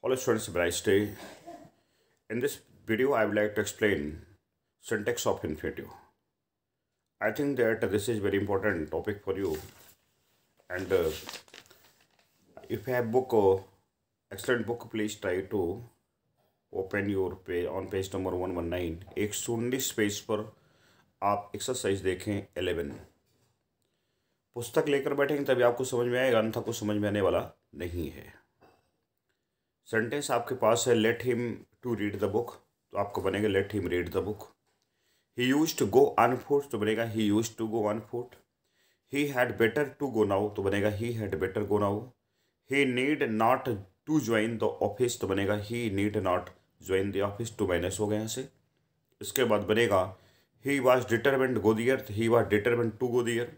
Hello students, Bryce Day. In this video, I would like to explain syntax of infinitive. I think that this is very important topic for you. And if you have book, excellent book, please try to open your page on page number 119. 119 page पर आप exercise देखें 11. पुस्तक लेकर बैठेंगे तभी आपको समझ में आएगा, अन्यथा कुछ समझ में आने वाला नहीं है. सेंटेंस आपके पास है let him to read the book, तो आपको बनेगा let him read the book. He used to go on foot, तो बनेगा he used to go on foot. He had better to go now, तो बनेगा he had better go now. He need not to join the office, तो बनेगा he need not join the office. To minus हो गया यहाँ से. इसके बाद बनेगा ही was determined go there, he was determined to go there.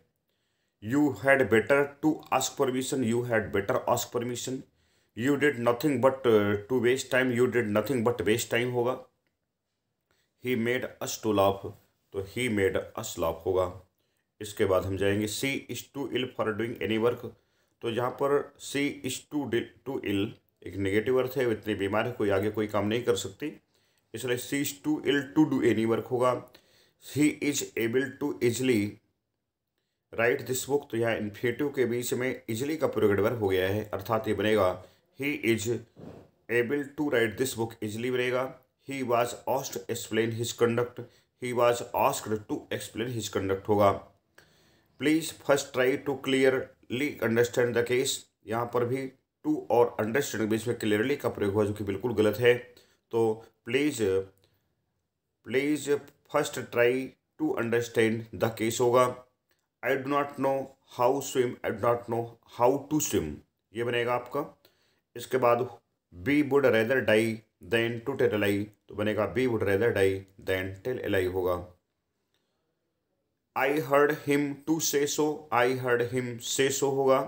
You had better to ask permission, you had better ask permission. You did nothing but to waste time, you did nothing but waste time होगा. He made us to laugh, तो he made us laugh होगा. इसके बाद हम जाएंगे she is too ill for doing any work, तो जहाँ पर she is too ill एक नेगेटिव अर्थ है, इतनी बीमार है, कोई आगे कोई काम नहीं कर सकती, इसलिए she is too ill to do any work होगा. He is able to easily write this book, तो यहाँ इन्फिनेटिव के बीच में easily का प्रेजेंट वर्ब हो गया है, अर्थात ये बनेगा he is able to write this book easily बनेगा. he was asked to explain his conduct, he was asked to explain his conduct होगा. please first try to clearly understand the case, यहाँ पर भी to और understand के बीच में clearly का प्रयोग हुआ जो कि बिल्कुल गलत है. तो please first try to understand the case होगा. I do not know how swim, I do not know how to swim, ये बनेगा आपका. इसके बाद be would rather die than to tell a lie, तो बनेगा be would rather die than tell a lie होगा. I heard him to से सो, I heard him say so होगा.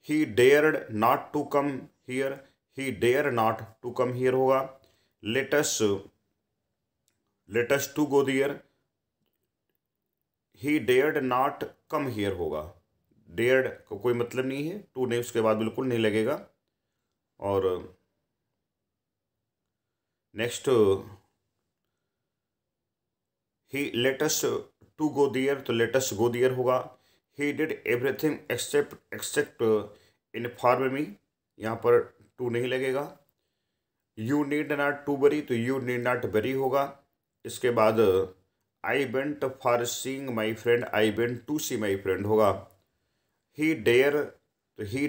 He dared not to come here, he dare not to come here होगा. Let's to go there, he dared not come here होगा. Dared का कोई मतलब नहीं है, to नहीं उसके बाद बिल्कुल नहीं लगेगा. और next he let's to go there, तो लेटस गो दियर होगा. He did everything except inform me, यहाँ पर टू नहीं लगेगा. You need not to worry, तो यू नीड नॉट वरी होगा. इसके बाद I went for seeing my friend, I went to see my friend होगा. ही डेयर, तो he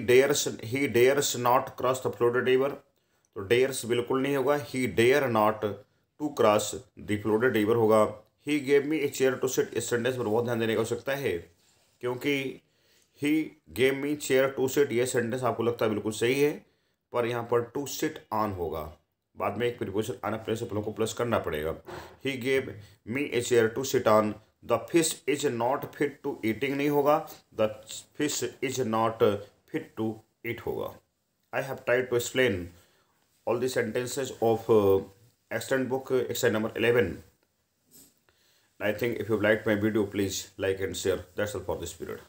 dares not cross the flooded river, तो dares बिल्कुल नहीं होगा. He dare not to cross the flooded river होगा. He gave me a chair to sit, इस sentence पर बहुत ध्यान देने की आवश्यकता है, क्योंकि he gave me chair to sit ये सेंटेंस आपको लगता है बिल्कुल सही है, पर यहाँ पर टू सिट ऑन होगा. बाद में एक प्रीपोजिशन आना प्लेस से को प्लस करना पड़ेगा. He gave me a chair to sit on. The fish is not fit to eating नहीं होगा, the fish is not fit to eat होगा. I have tried to explain all the sentences of extant book exercise number 11. I think if you liked my video, please like and share. That's all for this period.